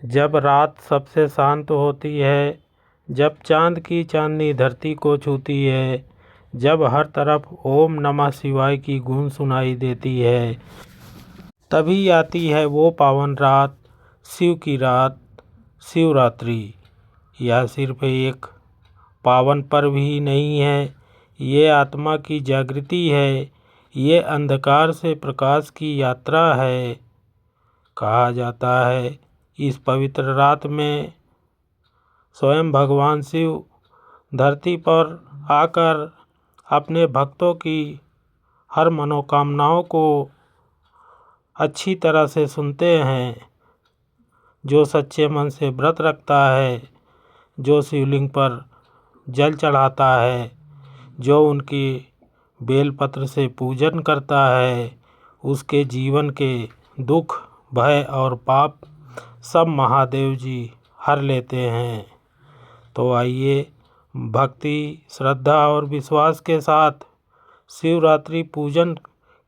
जब रात सबसे शांत होती है, जब चाँद की चांदनी धरती को छूती है, जब हर तरफ ओम नमः शिवाय की गूंज सुनाई देती है, तभी आती है वो पावन रात, शिव की रात, शिवरात्रि। यह सिर्फ एक पावन पर्व ही नहीं है, ये आत्मा की जागृति है, ये अंधकार से प्रकाश की यात्रा है। कहा जाता है इस पवित्र रात में स्वयं भगवान शिव धरती पर आकर अपने भक्तों की हर मनोकामनाओं को अच्छी तरह से सुनते हैं। जो सच्चे मन से व्रत रखता है, जो शिवलिंग पर जल चढ़ाता है, जो उनकी बेलपत्र से पूजन करता है, उसके जीवन के दुख, भय और पाप सब महादेव जी हर लेते हैं। तो आइए भक्ति, श्रद्धा और विश्वास के साथ शिवरात्रि पूजन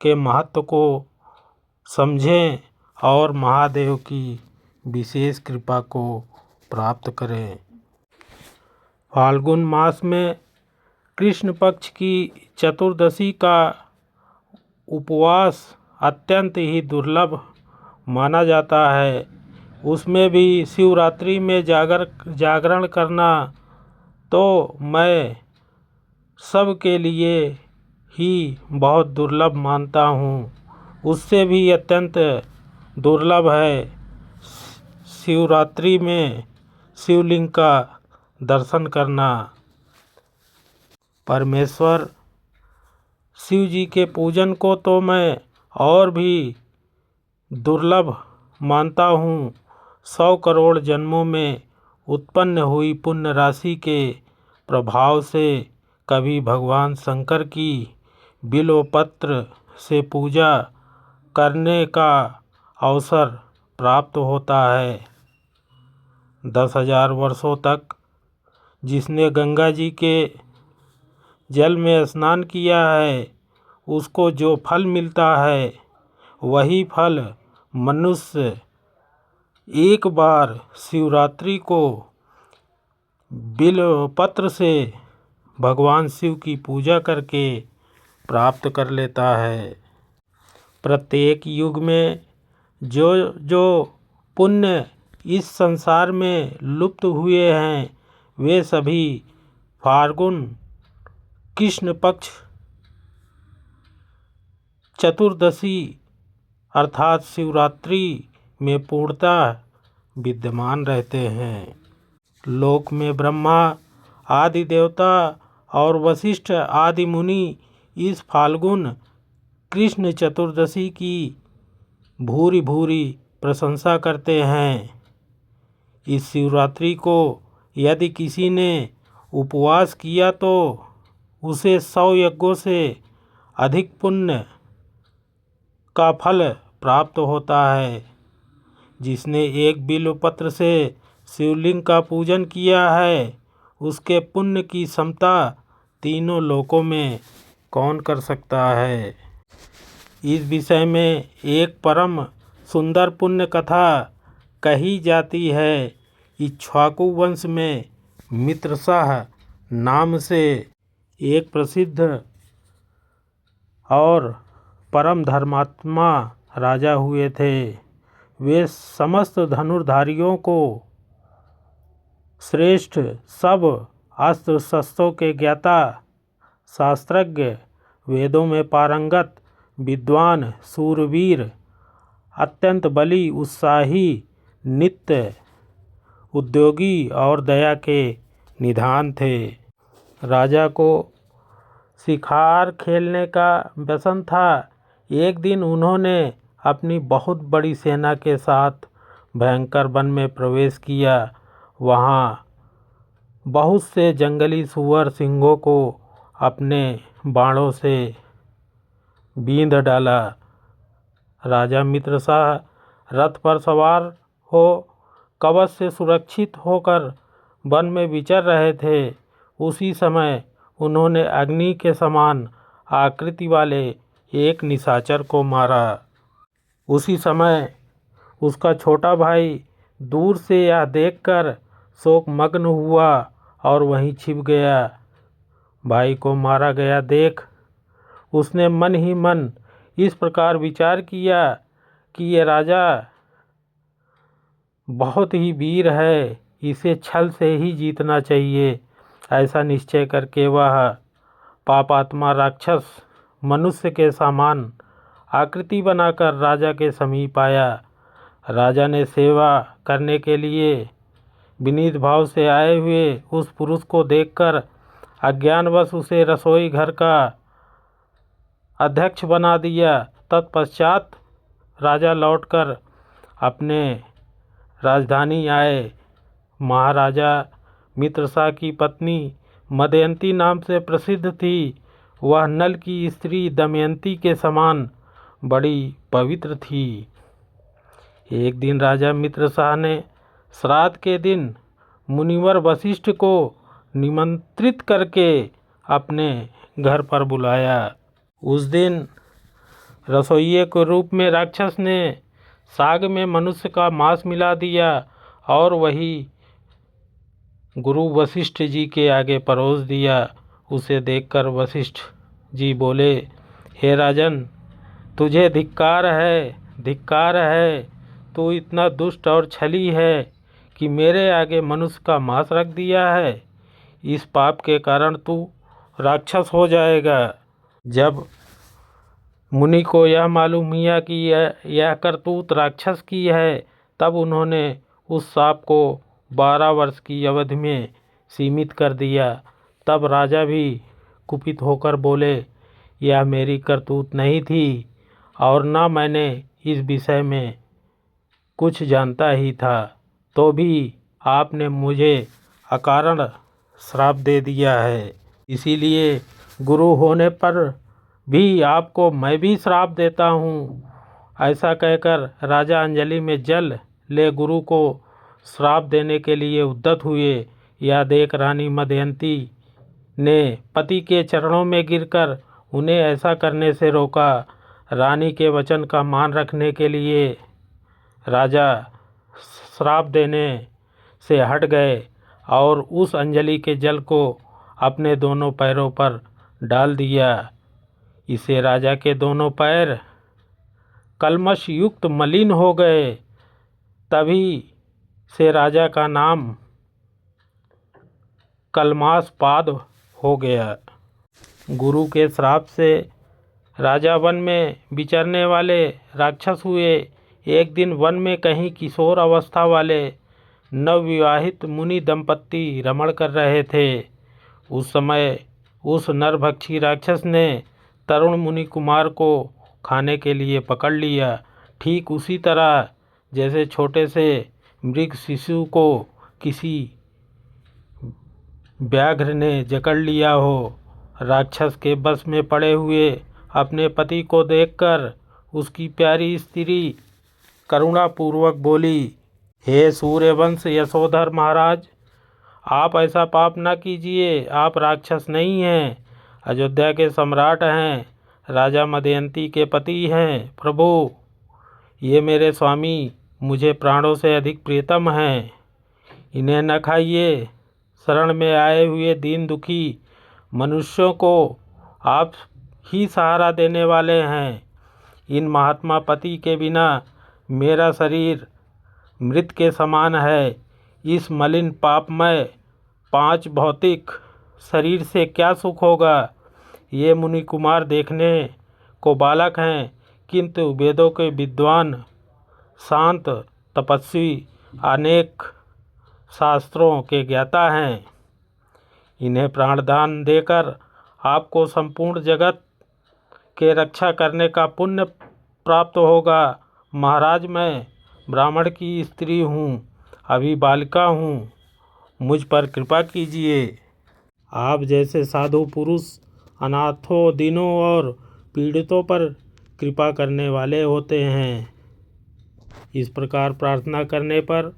के महत्व को समझें और महादेव की विशेष कृपा को प्राप्त करें। फाल्गुन मास में कृष्ण पक्ष की चतुर्दशी का उपवास अत्यंत ही दुर्लभ माना जाता है। उसमें भी शिवरात्रि में जागरण करना तो मैं सब के लिए ही बहुत दुर्लभ मानता हूँ। उससे भी अत्यंत दुर्लभ है शिवरात्रि में शिवलिंग का दर्शन करना। परमेश्वर शिव जी के पूजन को तो मैं और भी दुर्लभ मानता हूँ। 100 करोड़ जन्मों में उत्पन्न हुई पुण्य राशि के प्रभाव से कभी भगवान शंकर की बिल्वपत्र से पूजा करने का अवसर प्राप्त होता है। 10,000 वर्षों तक जिसने गंगा जी के जल में स्नान किया है, उसको जो फल मिलता है, वही फल मनुष्य एक बार शिवरात्रि को बिल्वपत्र से भगवान शिव की पूजा करके प्राप्त कर लेता है। प्रत्येक युग में जो जो पुण्य इस संसार में लुप्त हुए हैं, वे सभी फाल्गुन कृष्ण पक्ष चतुर्दशी अर्थात शिवरात्रि में पूर्णतः विद्यमान रहते हैं। लोक में ब्रह्मा आदि देवता और वशिष्ठ आदि मुनि इस फाल्गुन कृष्ण चतुर्दशी की भूरी भूरी प्रशंसा करते हैं। इस शिवरात्रि को यदि किसी ने उपवास किया तो उसे 100 यज्ञों से अधिक पुण्य का फल प्राप्त होता है। जिसने एक बिल्वपत्र से शिवलिंग का पूजन किया है, उसके पुण्य की समता तीनों लोकों में कौन कर सकता है। इस विषय में एक परम सुंदर पुण्य कथा कही जाती है। इक्ष्वाकु वंश में मित्रशाह नाम से एक प्रसिद्ध और परम धर्मात्मा राजा हुए थे। वे समस्त धनुर्धारियों को श्रेष्ठ, सब अस्त्र शस्त्रों के ज्ञाता, शास्त्रज्ञ, वेदों में पारंगत, विद्वान, शूरवीर, अत्यंत बली, उत्साही, नित्य उद्योगी और दया के निधान थे। राजा को शिकार खेलने का व्यसन था। एक दिन उन्होंने अपनी बहुत बड़ी सेना के साथ भयंकर वन में प्रवेश किया। वहाँ बहुत से जंगली सूअर सिंहों को अपने बाणों से बींध डाला। राजा मित्रशाह रथ पर सवार हो कवच से सुरक्षित होकर वन में विचर रहे थे। उसी समय उन्होंने अग्नि के समान आकृति वाले एक निशाचर को मारा। उसी समय उसका छोटा भाई दूर से यह देखकर शोकमग्न हुआ और वहीं छिप गया। भाई को मारा गया देख उसने मन ही मन इस प्रकार विचार किया कि ये राजा बहुत ही वीर है, इसे छल से ही जीतना चाहिए। ऐसा निश्चय करके वह पापात्मा राक्षस मनुष्य के समान आकृति बनाकर राजा के समीप आया। राजा ने सेवा करने के लिए विनीत भाव से आए हुए उस पुरुष को देखकर अज्ञानवश उसे रसोई घर का अध्यक्ष बना दिया। तत्पश्चात राजा लौटकर अपने राजधानी आए। महाराजा मित्रसा की पत्नी मदयंती नाम से प्रसिद्ध थी। वह नल की स्त्री दमयंती के समान बड़ी पवित्र थी। एक दिन राजा मित्रसा ने श्राद्ध के दिन मुनिवर वशिष्ठ को निमंत्रित करके अपने घर पर बुलाया। उस दिन रसोइये के रूप में राक्षस ने साग में मनुष्य का मांस मिला दिया और वही गुरु वशिष्ठ जी के आगे परोस दिया। उसे देखकर वशिष्ठ जी बोले, हे राजन, तुझे धिक्कार है, धिक्कार है। तू इतना दुष्ट और छली है कि मेरे आगे मनुष्य का मांस रख दिया है। इस पाप के कारण तू राक्षस हो जाएगा। जब मुनि को यह मालूम हुआ कि यह करतूत राक्षस की है, तब उन्होंने उस सांप को 12 वर्ष की अवधि में सीमित कर दिया। तब राजा भी कुपित होकर बोले, यह मेरी करतूत नहीं थी और न मैंने इस विषय में कुछ जानता ही था, तो भी आपने मुझे अकारण श्राप दे दिया है। इसीलिए गुरु होने पर भी आपको मैं भी श्राप देता हूँ। ऐसा कहकर राजा अंजलि में जल ले गुरु को श्राप देने के लिए उद्यत हुए। यह देख रानी मदयंती ने पति के चरणों में गिरकर उन्हें ऐसा करने से रोका। रानी के वचन का मान रखने के लिए राजा श्राप देने से हट गए और उस अंजलि के जल को अपने दोनों पैरों पर डाल दिया। इससे राजा के दोनों पैर कलमश युक्त मलिन हो गए। तभी से राजा का नाम कलमासपाद हो गया। गुरु के श्राप से राजा वन में विचरने वाले राक्षस हुए। एक दिन वन में कहीं किशोर अवस्था वाले नवविवाहित मुनि दंपत्ति रमण कर रहे थे। उस समय उस नरभक्षी राक्षस ने तरुण मुनि कुमार को खाने के लिए पकड़ लिया। ठीक उसी तरह जैसे छोटे से मृग शिशु को किसी व्याघ्र ने जकड़ लिया हो। राक्षस के बस में पड़े हुए अपने पति को देखकर उसकी प्यारी स्त्री करुणापूर्वक बोली, हे सूर्यवंश यशोधर महाराज, आप ऐसा पाप न कीजिए। आप राक्षस नहीं हैं, अयोध्या के सम्राट हैं, राजा मदयंती के पति हैं। प्रभु, ये मेरे स्वामी मुझे प्राणों से अधिक प्रियतम हैं, इन्हें न खाइए। शरण में आए हुए दीन दुखी मनुष्यों को आप ही सहारा देने वाले हैं। इन महात्मा पति के बिना मेरा शरीर मृत के समान है। इस मलिन पापमय 5 भौतिक शरीर से क्या सुख होगा। ये मुनि कुमार देखने को बालक हैं, किंतु वेदों के विद्वान, शांत, तपस्वी, अनेक शास्त्रों के ज्ञाता हैं। इन्हें प्राणदान देकर आपको संपूर्ण जगत के रक्षा करने का पुण्य प्राप्त होगा। महाराज, मैं ब्राह्मण की स्त्री हूँ, अभी बालिका हूँ, मुझ पर कृपा कीजिए। आप जैसे साधु पुरुष अनाथों, दीनों और पीड़ितों पर कृपा करने वाले होते हैं। इस प्रकार प्रार्थना करने पर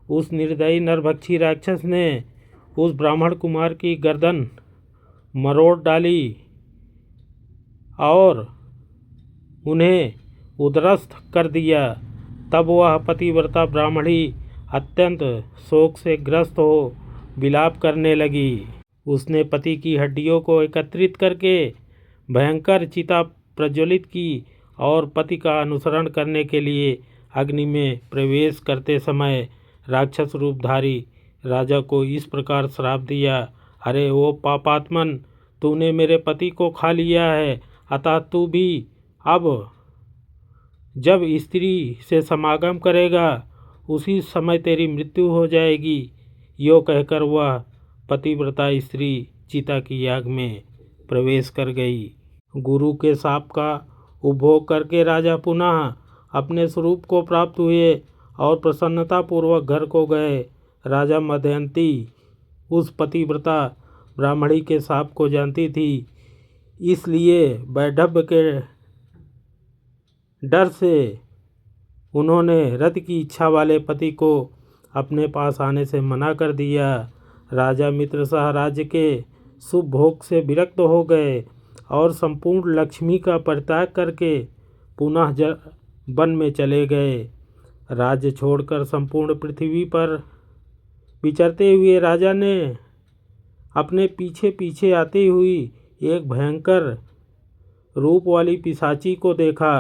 उस निर्दयी नरभक्षी राक्षस ने उस ब्राह्मण कुमार की गर्दन मरोड़ डाली और उन्हें उद्ध्वस्त कर दिया। तब वह पतिव्रता ब्राह्मणी अत्यंत शोक से ग्रस्त हो विलाप करने लगी। उसने पति की हड्डियों को एकत्रित करके भयंकर चिता प्रज्वलित की और पति का अनुसरण करने के लिए अग्नि में प्रवेश करते समय राक्षस रूपधारी राजा को इस प्रकार श्राप दिया, अरे ओ पापात्मन, तूने मेरे पति को खा लिया है, अतः तू भी अब जब स्त्री से समागम करेगा उसी समय तेरी मृत्यु हो जाएगी। यो कहकर वह पतिव्रता स्त्री चिता की आग में प्रवेश कर गई। गुरु के शाप का उपभोग करके राजा पुनः अपने स्वरूप को प्राप्त हुए और प्रसन्नतापूर्वक घर को गए। राजा मदयंती उस पतिव्रता ब्राह्मणी के शाप को जानती थी, इसलिए वैधव्य के डर से उन्होंने रति की इच्छा वाले पति को अपने पास आने से मना कर दिया। राजा मित्रसह राज्य के शुभ भोग से विरक्त हो गए और संपूर्ण लक्ष्मी का परित्याग करके पुनः वन में चले गए। राज्य छोड़कर संपूर्ण पृथ्वी पर विचरते हुए राजा ने अपने पीछे पीछे आती हुई एक भयंकर रूप वाली पिशाची को देखा।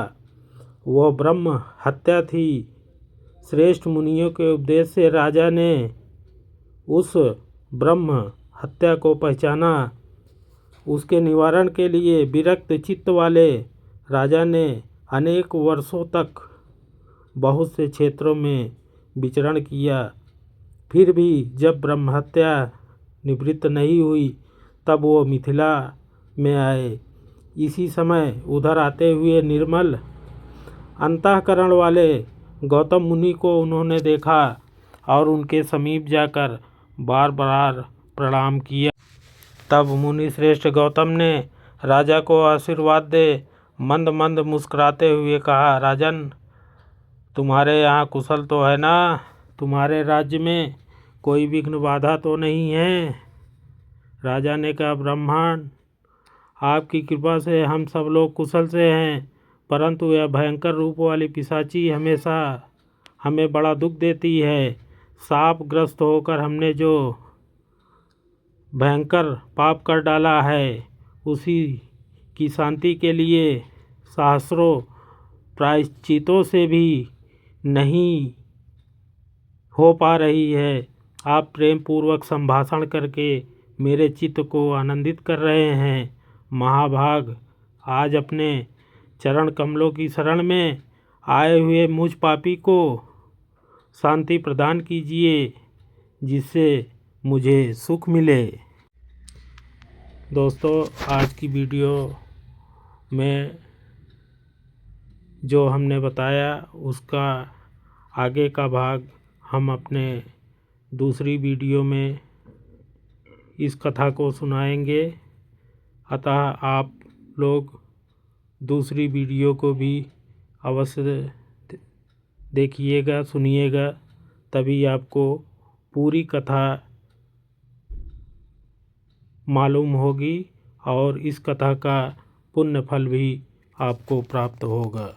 वह ब्रह्म हत्या थी। श्रेष्ठ मुनियों के उपदेश से राजा ने उस ब्रह्म हत्या को पहचाना। उसके निवारण के लिए विरक्त चित्त वाले राजा ने अनेक वर्षों तक बहुत से क्षेत्रों में विचरण किया, फिर भी जब ब्रह्म हत्या निवृत्त नहीं हुई तब वो मिथिला में आए। इसी समय उधर आते हुए निर्मल अंतःकरण वाले गौतम मुनि को उन्होंने देखा और उनके समीप जाकर बार बार प्रणाम किया। तब मुनि श्रेष्ठ गौतम ने राजा को आशीर्वाद दे मंद मंद मुस्कुराते हुए कहा, राजन, तुम्हारे यहाँ कुशल तो है ना? तुम्हारे राज्य में कोई विघ्न बाधा तो नहीं है? राजा ने कहा, ब्राह्मण, आपकी कृपा से हम सब लोग कुशल से हैं, परंतु यह भयंकर रूप वाली पिशाची हमेशा हमें बड़ा दुख देती है। शापग्रस्त होकर हमने जो भयंकर पाप कर डाला है उसी की शांति के लिए सहस्रों प्रायश्चितों से भी नहीं हो पा रही है। आप प्रेम पूर्वक संभाषण करके मेरे चित्त को आनंदित कर रहे हैं। महाभाग, आज अपने चरण कमलों की शरण में आए हुए मुझ पापी को शांति प्रदान कीजिए, जिससे मुझे सुख मिले। दोस्तों, आज की वीडियो में जो हमने बताया उसका आगे का भाग हम अपने दूसरी वीडियो में इस कथा को सुनाएंगे। अतः आप लोग दूसरी वीडियो को भी अवश्य देखिएगा, सुनिएगा, तभी आपको पूरी कथा मालूम होगी और इस कथा का पुण्य फल भी आपको प्राप्त होगा।